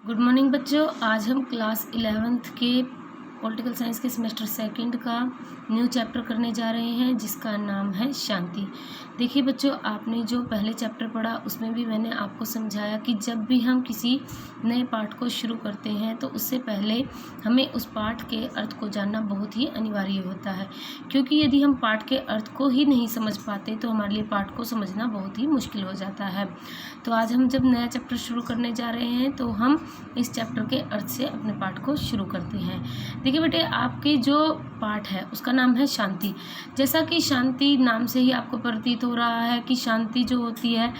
Good morning बच्चों। आज हम क्लास 11th के पॉलिटिकल साइंस के सेमेस्टर सेकंड का न्यू चैप्टर करने जा रहे हैं जिसका नाम है शांति। देखिए बच्चों, आपने जो पहले चैप्टर पढ़ा उसमें भी मैंने आपको समझाया कि जब भी हम किसी नए पाठ को शुरू करते हैं तो उससे पहले हमें उस पाठ के अर्थ को जानना बहुत ही अनिवार्य होता है, क्योंकि यदि हम पाठ के अर्थ को ही नहीं समझ पाते तो हमारे लिए पाठ को समझना बहुत ही मुश्किल हो जाता है। तो आज हम जब नया चैप्टर शुरू करने जा रहे हैं तो हम इस चैप्टर के अर्थ से अपने पाठ को शुरू करते हैं। देखिए बेटे, आपके जो पाठ है उसका नाम है शांति। जैसा कि शांति नाम से ही आपको प्रतीत हो रहा है कि शांति जो होती है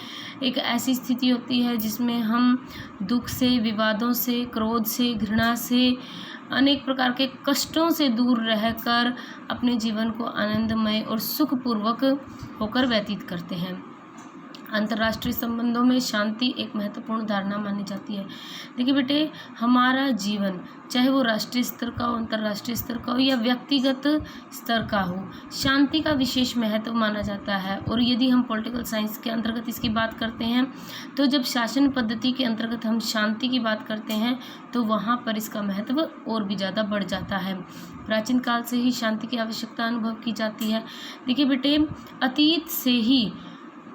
एक ऐसी स्थिति होती है जिसमें हम दुख से, विवादों से, क्रोध से, घृणा से, अनेक प्रकार के कष्टों से दूर रहकर अपने जीवन को आनंदमय और सुखपूर्वक होकर व्यतीत करते हैं। अंतर्राष्ट्रीय संबंधों में शांति एक महत्वपूर्ण धारणा मानी जाती है। देखिए बेटे, हमारा जीवन चाहे वो राष्ट्रीय स्तर का हो, अंतर्राष्ट्रीय स्तर का हो या व्यक्तिगत स्तर का हो, शांति का विशेष महत्व माना जाता है। और यदि हम पॉलिटिकल साइंस के अंतर्गत इसकी बात करते हैं तो जब शासन पद्धति के अंतर्गत हम शांति की बात करते हैं तो वहाँ पर इसका महत्व और भी ज़्यादा बढ़ जाता है। प्राचीन काल से ही शांति की आवश्यकता अनुभव की जाती है। देखिए बेटे, अतीत से ही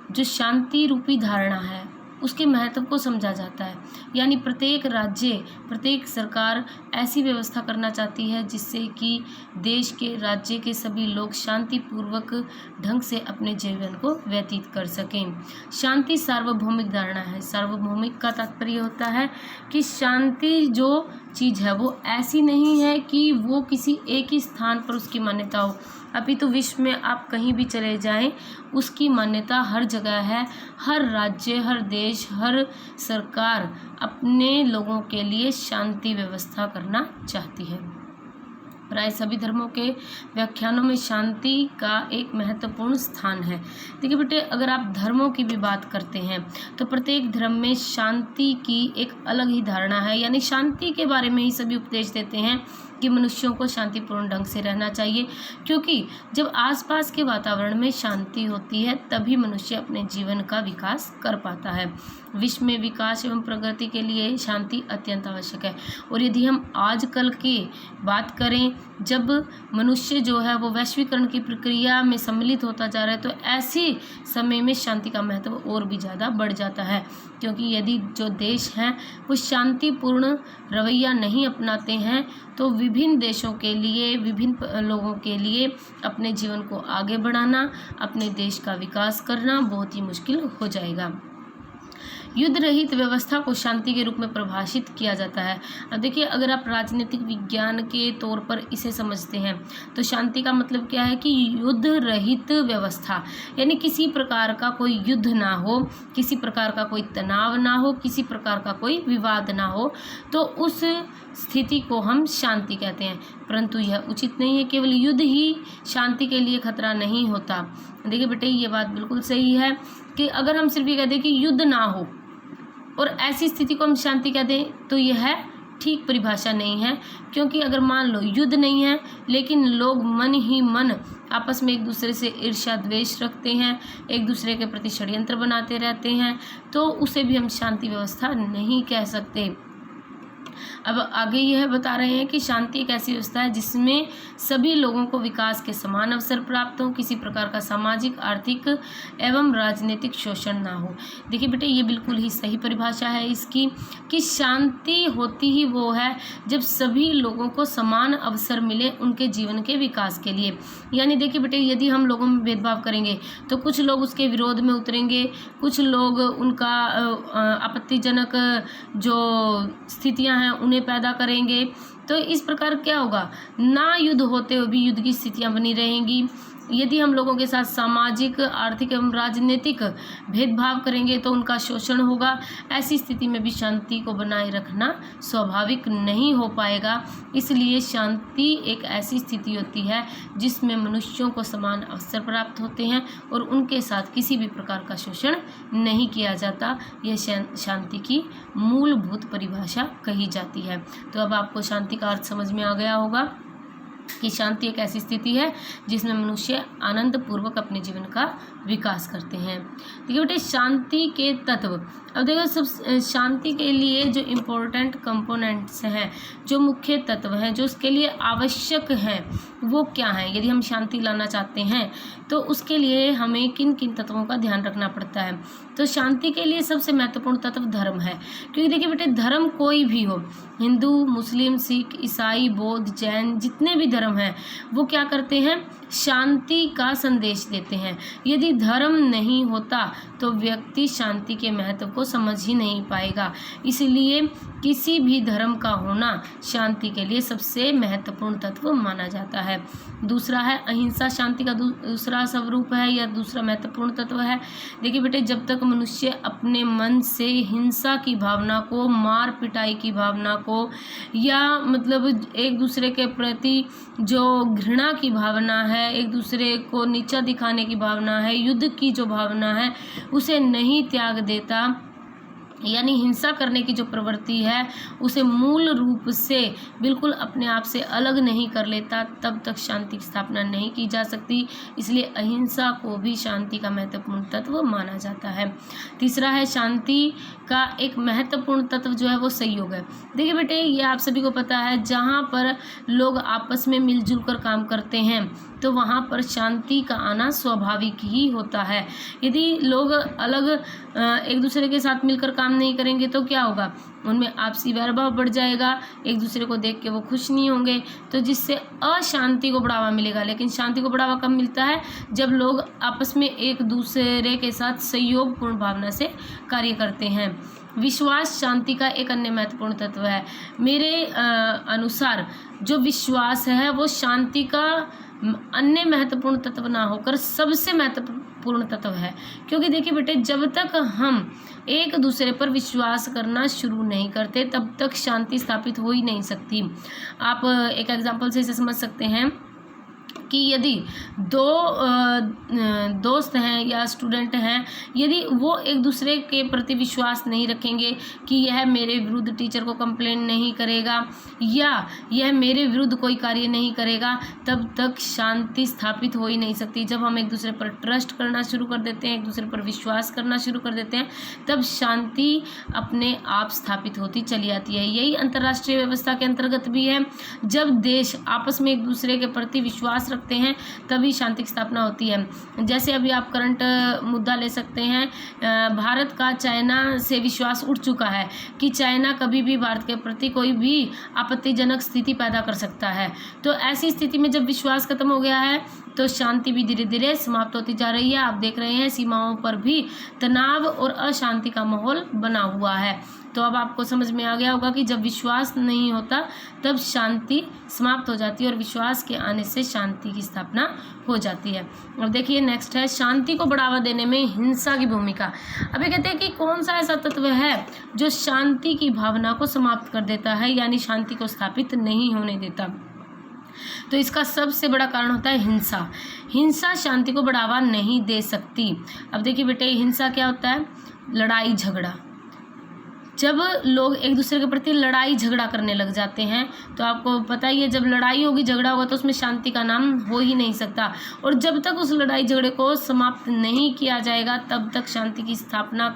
जो शांति रूपी धारणा है उसके महत्व को समझा जाता है। यानी प्रत्येक राज्य, प्रत्येक सरकार ऐसी व्यवस्था करना चाहती है जिससे कि देश के, राज्य के सभी लोग शांतिपूर्वक ढंग से अपने जीवन को व्यतीत कर सकें। शांति सार्वभौमिक धारणा है। सार्वभौमिक का तात्पर्य होता है कि शांति जो चीज़ है वो ऐसी नहीं है कि वो किसी एक ही स्थान पर उसकी मान्यता हो, अभी तो विश्व में आप कहीं भी चले जाएं उसकी मान्यता हर जगह है। हर राज्य, हर देश, हर सरकार अपने लोगों के लिए शांति व्यवस्था करना चाहती है। प्राय सभी धर्मों के व्याख्यानों में शांति का एक महत्वपूर्ण स्थान है। देखिए बेटे, अगर आप धर्मों की भी बात करते हैं तो प्रत्येक धर्म में शांति की एक अलग ही धारणा है। यानी शांति के बारे में ही सभी उपदेश देते हैं कि मनुष्यों को शांतिपूर्ण ढंग से रहना चाहिए, क्योंकि जब आसपास के वातावरण में शांति होती है तभी मनुष्य अपने जीवन का विकास कर पाता है। विश्व में विकास एवं प्रगति के लिए शांति अत्यंत आवश्यक है। और यदि हम आजकल की बात करें, जब मनुष्य जो है वो वैश्वीकरण की प्रक्रिया में सम्मिलित होता जा रहा है तो ऐसी समय में शांति का महत्व और भी ज़्यादा बढ़ जाता है, क्योंकि यदि जो देश हैं वो शांतिपूर्ण रवैया नहीं अपनाते हैं तो विभिन्न देशों के लिए, विभिन्न लोगों के लिए अपने जीवन को आगे बढ़ाना, अपने देश का विकास करना बहुत ही मुश्किल हो जाएगा। युद्ध रहित व्यवस्था को शांति के रूप में परिभाषित किया जाता है। अब देखिए, अगर आप राजनीतिक विज्ञान के तौर पर इसे समझते हैं तो शांति का मतलब क्या है कि युद्ध रहित व्यवस्था, यानी किसी प्रकार का कोई युद्ध ना हो, किसी प्रकार का कोई तनाव ना हो, किसी प्रकार का कोई विवाद ना हो, तो उस स्थिति को हम शांति कहते हैं। परंतु यह उचित नहीं है, केवल युद्ध ही शांति के लिए खतरा नहीं होता। देखिए बेटे, ये बात बिल्कुल सही है कि अगर हम सिर्फ ये कहते हैं कि युद्ध ना हो और ऐसी स्थिति को हम शांति कह दें तो यह ठीक परिभाषा नहीं है। क्योंकि अगर मान लो युद्ध नहीं है लेकिन लोग मन ही मन आपस में एक दूसरे से ईर्ष्या द्वेष रखते हैं, एक दूसरे के प्रति षड्यंत्र बनाते रहते हैं, तो उसे भी हम शांति व्यवस्था नहीं कह सकते। अब आगे यह बता रहे हैं कि शांति एक ऐसी व्यवस्था है जिसमें सभी लोगों को विकास के समान अवसर प्राप्त हो, किसी प्रकार का सामाजिक, आर्थिक एवं राजनीतिक शोषण ना हो। देखिए बेटे, ये बिल्कुल ही सही परिभाषा है इसकी कि शांति होती ही वो है जब सभी लोगों को समान अवसर मिले उनके जीवन के विकास के लिए। यानी देखिए बेटे, यदि हम लोगों में भेदभाव करेंगे तो कुछ लोग उसके विरोध में उतरेंगे, कुछ लोग उनका आपत्तिजनक जो स्थितियां हैं उन्हें पैदा करेंगे। तो इस प्रकार क्या होगा, ना युद्ध होते हुए भी युद्ध की स्थितियां बनी रहेंगी। यदि हम लोगों के साथ सामाजिक, आर्थिक एवं राजनीतिक भेदभाव करेंगे तो उनका शोषण होगा। ऐसी स्थिति में भी शांति को बनाए रखना स्वाभाविक नहीं हो पाएगा। इसलिए शांति एक ऐसी स्थिति होती है जिसमें मनुष्यों को समान अवसर प्राप्त होते हैं और उनके साथ किसी भी प्रकार का शोषण नहीं किया जाता। यह शांति की मूलभूत परिभाषा कही जाती है। तो अब आपको शांति का अर्थ समझ में आ गया होगा। कि शांति एक ऐसी स्थिति है जिसमें मनुष्य आनंद पूर्वक अपने जीवन का विकास करते हैं। देखिए बेटे, शांति के तत्व, अब देखो सब शांति के लिए जो इम्पोर्टेंट कंपोनेंट्स हैं, जो मुख्य तत्व हैं, जो उसके लिए आवश्यक हैं, वो क्या हैं। यदि हम शांति लाना चाहते हैं तो उसके लिए हमें किन किन तत्वों का ध्यान रखना पड़ता है। तो शांति के लिए सबसे महत्वपूर्ण तत्व धर्म है, क्योंकि देखिए बेटे, धर्म कोई भी हो, हिंदू, मुस्लिम, सिख, ईसाई, बौद्ध, जैन, जितने भी धर्म हैं वो क्या करते हैं, शांति का संदेश देते हैं। यदि धर्म नहीं होता तो व्यक्ति शांति के महत्व को समझ ही नहीं पाएगा। इसलिए किसी भी धर्म का होना शांति के लिए सबसे महत्वपूर्ण तत्व माना जाता है। दूसरा है अहिंसा, शांति का दूसरा स्वरूप है या दूसरा महत्वपूर्ण तत्व है। देखिए बेटे, जब तक मनुष्य अपने मन से हिंसा की भावना को, मार पिटाई की भावना को, या मतलब एक दूसरे के प्रति जो घृणा की भावना है, एक दूसरे को नीचा दिखाने की भावना है, युद्ध की जो भावना है, उसे नहीं त्याग देता, यानी हिंसा करने की जो प्रवृत्ति है उसे मूल रूप से बिल्कुल अपने आप से अलग नहीं कर लेता, तब तक शांति की स्थापना नहीं की जा सकती। इसलिए अहिंसा को भी शांति का महत्वपूर्ण तत्व माना जाता है। तीसरा है शांति का एक महत्वपूर्ण तत्व जो है वो सहयोग है। देखिए बेटे, ये आप सभी को पता है, जहाँ पर लोग आपस में मिलजुल कर काम करते हैं तो वहाँ पर शांति का आना स्वाभाविक ही होता है। यदि लोग अलग एक दूसरे के साथ मिलकर काम नहीं करेंगे तो क्या होगा, उनमें आपसी वैरभाव बढ़ जाएगा, एक दूसरे को देख के वो खुश नहीं होंगे, तो जिससे अशांति को बढ़ावा मिलेगा। लेकिन शांति को बढ़ावा कब मिलता है, जब लोग आपस में एक दूसरे के साथ सहयोगपूर्ण भावना से कार्य करते हैं। विश्वास शांति का एक अन्य महत्वपूर्ण तत्व है। मेरे अनुसार जो विश्वास है वो शांति का अन्य महत्वपूर्ण तत्व ना होकर सबसे महत्वपूर्ण तत्व है। क्योंकि देखिए बेटे, जब तक हम एक दूसरे पर विश्वास करना शुरू नहीं करते तब तक शांति स्थापित हो ही नहीं सकती। आप एक एग्जांपल से इसे समझ सकते हैं कि यदि दो दोस्त हैं या स्टूडेंट हैं, यदि वो एक दूसरे के प्रति विश्वास नहीं रखेंगे कि यह मेरे विरुद्ध टीचर को कंप्लेन नहीं करेगा या यह मेरे विरुद्ध कोई कार्य नहीं करेगा, तब तक शांति स्थापित हो ही नहीं सकती। जब हम एक दूसरे पर ट्रस्ट करना शुरू कर देते हैं, एक दूसरे पर विश्वास करना शुरू कर देते हैं, तब शांति अपने आप स्थापित होती चली आती है। यही अंतर्राष्ट्रीय व्यवस्था के अंतर्गत भी है। जब देश आपस में एक दूसरे के प्रति विश्वास रखते हैं तभी शांति की स्थापना होती है। जैसे अभी आप करंट मुद्दा ले सकते हैं, भारत का चाइना से विश्वास उठ चुका है कि चाइना कभी भी भारत के प्रति कोई भी आपत्तिजनक स्थिति पैदा कर सकता है। तो ऐसी स्थिति में जब विश्वास खत्म हो गया है तो शांति भी धीरे धीरे समाप्त होती जा रही है। आप देख रहे हैं सीमाओं पर भी तनाव और अशांति का माहौल बना हुआ है। तो अब आपको समझ में आ गया होगा कि जब विश्वास नहीं होता तब शांति समाप्त हो जाती है और विश्वास के आने से शांति की स्थापना हो जाती है। अब देखिए नेक्स्ट है शांति को बढ़ावा देने में हिंसा की भूमिका। अब ये कहते हैं कि कौन सा ऐसा तत्व है जो शांति की भावना को समाप्त कर देता है, यानी शांति को स्थापित नहीं होने देता। तो इसका सबसे बड़ा कारण होता है हिंसा। हिंसा शांति को बढ़ावा नहीं दे सकती। अब देखिए बेटे, हिंसा क्या होता है, लड़ाई झगड़ा। जब लोग एक दूसरे के प्रति लड़ाई झगड़ा करने लग जाते हैं तो आपको पता ही है, जब लड़ाई होगी, झगड़ा होगा, तो उसमें शांति का नाम हो ही नहीं सकता। और जब तक उस लड़ाई झगड़े को समाप्त नहीं किया जाएगा तब तक शांति की स्थापना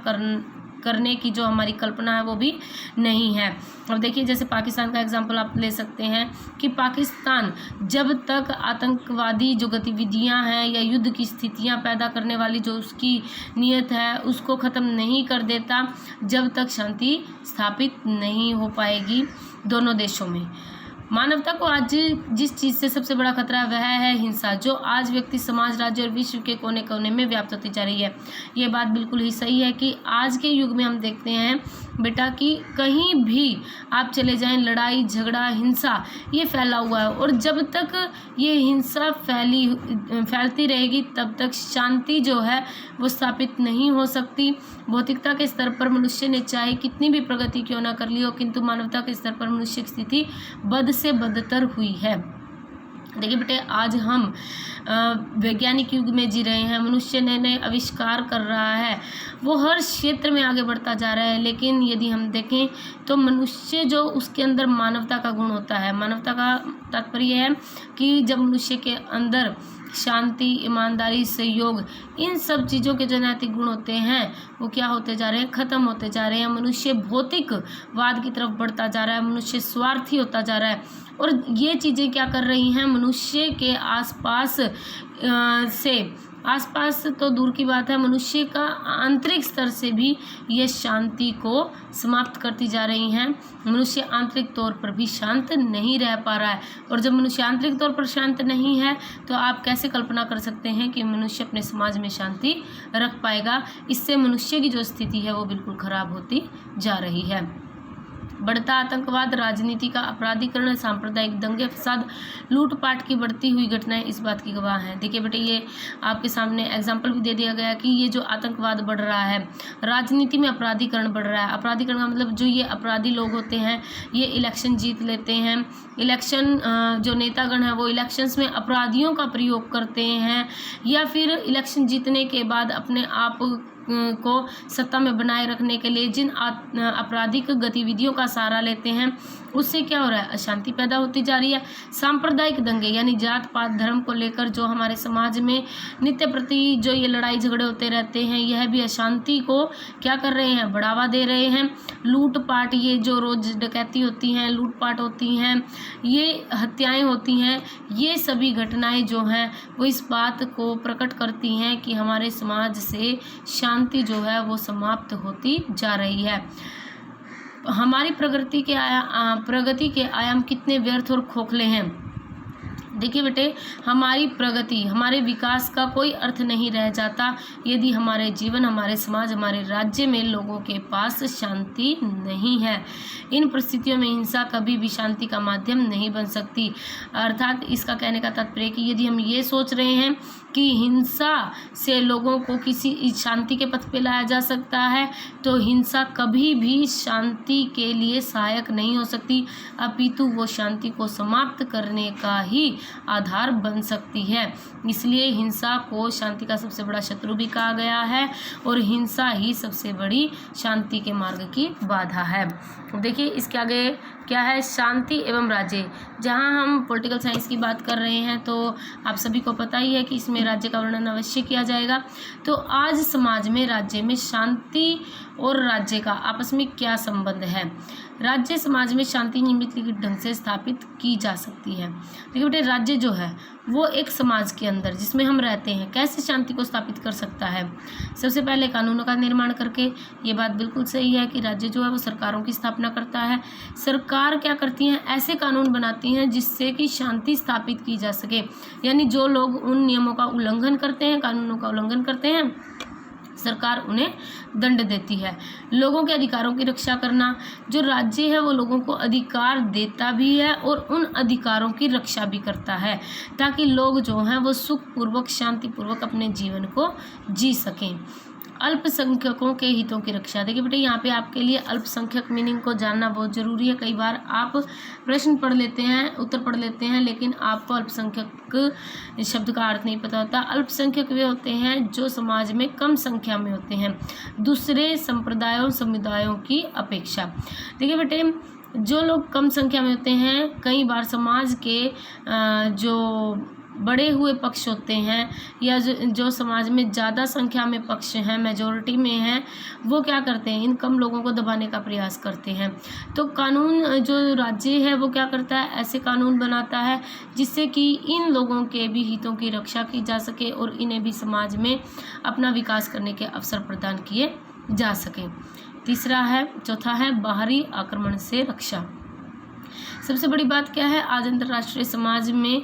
करने की जो हमारी कल्पना है वो भी नहीं है। अब देखिए, जैसे पाकिस्तान का एग्जांपल आप ले सकते हैं कि पाकिस्तान जब तक आतंकवादी जो गतिविधियां हैं या युद्ध की स्थितियां पैदा करने वाली जो उसकी नीयत है उसको ख़त्म नहीं कर देता, जब तक शांति स्थापित नहीं हो पाएगी दोनों देशों में। मानवता को आज जिस चीज़ से सबसे बड़ा खतरा वह है हिंसा, जो आज व्यक्ति, समाज, राज्य और विश्व के कोने कोने में व्याप्त होती जा रही है। ये बात बिल्कुल ही सही है कि आज के युग में हम देखते हैं बेटा कि कहीं भी आप चले जाएं, लड़ाई झगड़ा, हिंसा ये फैला हुआ है। और जब तक ये हिंसा फैलती रहेगी तब तक शांति जो है वो स्थापित नहीं हो सकती। भौतिकता के स्तर पर मनुष्य ने चाहे कितनी भी प्रगति क्यों ना कर ली हो, किंतु मानवता के स्तर पर मनुष्य की स्थिति बद से बदतर हुई है। देखिए बेटे, आज हम वैज्ञानिक युग में जी रहे हैं। मनुष्य नए नए आविष्कार कर रहा है, वो हर क्षेत्र में आगे बढ़ता जा रहा है। लेकिन यदि हम देखें तो मनुष्य जो उसके अंदर मानवता का गुण होता है, मानवता का तात्पर्य है कि जब मनुष्य के अंदर शांति, ईमानदारी, सहयोग, इन सब चीज़ों के जो नैतिक गुण होते हैं वो क्या होते जा रहे हैं, ख़त्म होते जा रहे हैं। मनुष्य भौतिकवाद की तरफ बढ़ता जा रहा है, मनुष्य स्वार्थी होता जा रहा है। और ये चीज़ें क्या कर रही हैं, मनुष्य के आसपास तो दूर की बात है, मनुष्य का आंतरिक स्तर से भी ये शांति को समाप्त करती जा रही हैं। मनुष्य आंतरिक तौर पर भी शांत नहीं रह पा रहा है। और जब मनुष्य आंतरिक तौर पर शांत नहीं है तो आप कैसे कल्पना कर सकते हैं कि मनुष्य अपने समाज में शांति रख पाएगा। इससे मनुष्य की जो स्थिति है वो बिल्कुल ख़राब होती जा रही है। बढ़ता आतंकवाद, राजनीति का अपराधीकरण, सांप्रदायिक दंगे फसाद, लूटपाट की बढ़ती हुई घटनाएं इस बात की गवाह हैं। देखिए बेटे, ये आपके सामने एग्जाम्पल भी दे दिया गया कि ये जो आतंकवाद बढ़ रहा है, राजनीति में अपराधीकरण बढ़ रहा है। अपराधीकरण का मतलब जो ये अपराधी लोग होते हैं ये इलेक्शन जीत लेते हैं। इलेक्शन जो नेतागण हैं वो इलेक्शंस में अपराधियों का प्रयोग करते हैं, या फिर इलेक्शन जीतने के बाद अपने आप को सत्ता में बनाए रखने के लिए जिन आपराधिक गतिविधियों का सहारा लेते हैं, उससे क्या हो रहा है, अशांति पैदा होती जा रही है। सांप्रदायिक दंगे यानी जात पात धर्म को लेकर जो हमारे समाज में नित्य प्रति जो ये लड़ाई झगड़े होते रहते हैं, यह भी अशांति को क्या कर रहे हैं, बढ़ावा दे रहे हैं। लूटपाट, ये जो रोज डकैती होती हैं, लूटपाट होती हैं, ये हत्याएं होती हैं, ये सभी घटनाएं जो हैं वो इस बात को प्रकट करती हैं कि हमारे समाज से शांति जो है वो समाप्त होती जा रही है। हमारी प्रगति के आयाम कितने व्यर्थ और खोखले हैं। देखिए बेटे, हमारी प्रगति, हमारे विकास का कोई अर्थ नहीं रह जाता यदि हमारे जीवन, हमारे समाज, हमारे राज्य में लोगों के पास शांति नहीं है। इन परिस्थितियों में हिंसा कभी भी शांति का माध्यम नहीं बन सकती। अर्थात इसका कहने का तात्पर्य कि यदि हम ये सोच रहे हैं कि हिंसा से लोगों को किसी शांति के पथ पे लाया जा सकता है, तो हिंसा कभी भी शांति के लिए सहायक नहीं हो सकती, अपितु वो शांति को समाप्त करने का ही आधार बन सकती है। इसलिए हिंसा को शांति का सबसे बड़ा शत्रु भी कहा गया है और हिंसा ही सबसे बड़ी शांति के मार्ग की बाधा है। देखिए इसके आगे क्या है, शांति एवं राज्य। जहाँ हम पॉलिटिकल साइंस की बात कर रहे हैं तो आप सभी को पता ही है कि इसमें राज्य का वर्णन अवश्य किया जाएगा। तो आज समाज में, राज्य में शांति और राज्य का आपस में क्या संबंध है। राज्य समाज में शांति नियमित ढंग से स्थापित की जा सकती है। देखिए बेटे, राज्य जो है वो एक समाज के अंदर जिसमें हम रहते हैं कैसे शांति को स्थापित कर सकता है। सबसे पहले कानूनों का निर्माण करके। ये बात बिल्कुल सही है कि राज्य जो है वो सरकारों की स्थापना करता है। सरकार क्या करती हैं, ऐसे कानून बनाती हैं जिससे कि शांति स्थापित की जा सके। यानी जो लोग उन नियमों का उल्लंघन करते हैं, कानूनों का उल्लंघन करते हैं, सरकार उन्हें दंड देती है। लोगों के अधिकारों की रक्षा करना। जो राज्य है वो लोगों को अधिकार देता भी है और उन अधिकारों की रक्षा भी करता है ताकि लोग जो हैं वो सुखपूर्वक, शांतिपूर्वक अपने जीवन को जी सकें। अल्पसंख्यकों के हितों की रक्षा। देखिए बेटे, यहाँ पे आपके लिए अल्पसंख्यक मीनिंग को जानना बहुत ज़रूरी है। कई बार आप प्रश्न पढ़ लेते हैं, उत्तर पढ़ लेते हैं, लेकिन आपको अल्पसंख्यक शब्द का अर्थ नहीं पता होता। अल्पसंख्यक वे होते हैं जो समाज में कम संख्या में होते हैं दूसरे संप्रदायों, समुदायों की अपेक्षा। देखिए बेटे, जो लोग कम संख्या में होते हैं, कई बार समाज के जो बड़े हुए पक्ष होते हैं या जो समाज में ज़्यादा संख्या में पक्ष हैं, मेजॉरिटी में हैं, वो क्या करते हैं, इन कम लोगों को दबाने का प्रयास करते हैं। तो कानून, जो राज्य है वो क्या करता है, ऐसे कानून बनाता है जिससे कि इन लोगों के भी हितों की रक्षा की जा सके और इन्हें भी समाज में अपना विकास करने के अवसर प्रदान किए जा सके। चौथा है बाहरी आक्रमण से रक्षा। सबसे बड़ी बात क्या है, आज अंतर्राष्ट्रीय समाज में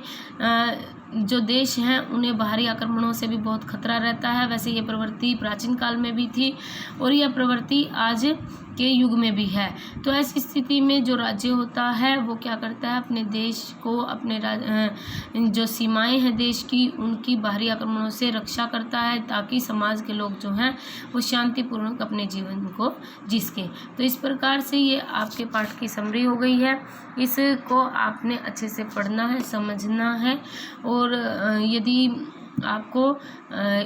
जो देश हैं उन्हें बाहरी आक्रमणों से भी बहुत खतरा रहता है। वैसे ये प्रवृत्ति प्राचीन काल में भी थी और यह प्रवृत्ति आज के युग में भी है। तो ऐसी स्थिति में जो राज्य होता है वो क्या करता है, अपने देश को, अपने जो सीमाएं हैं देश की, उनकी बाहरी आक्रमणों से रक्षा करता है, ताकि समाज के लोग जो हैं वो शांतिपूर्वक अपने जीवन को जी सकें। तो इस प्रकार से ये आपके पाठ की समरी हो गई है। इसको आपने अच्छे से पढ़ना है, समझना है, और यदि आपको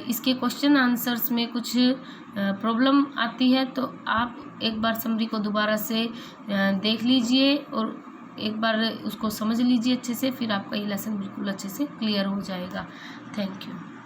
इसके क्वेश्चन आंसर्स में कुछ प्रॉब्लम आती है तो आप एक बार समरी को दोबारा से देख लीजिए और एक बार उसको समझ लीजिए अच्छे से, फिर आपका ये लेसन बिल्कुल अच्छे से क्लियर हो जाएगा। Thank you.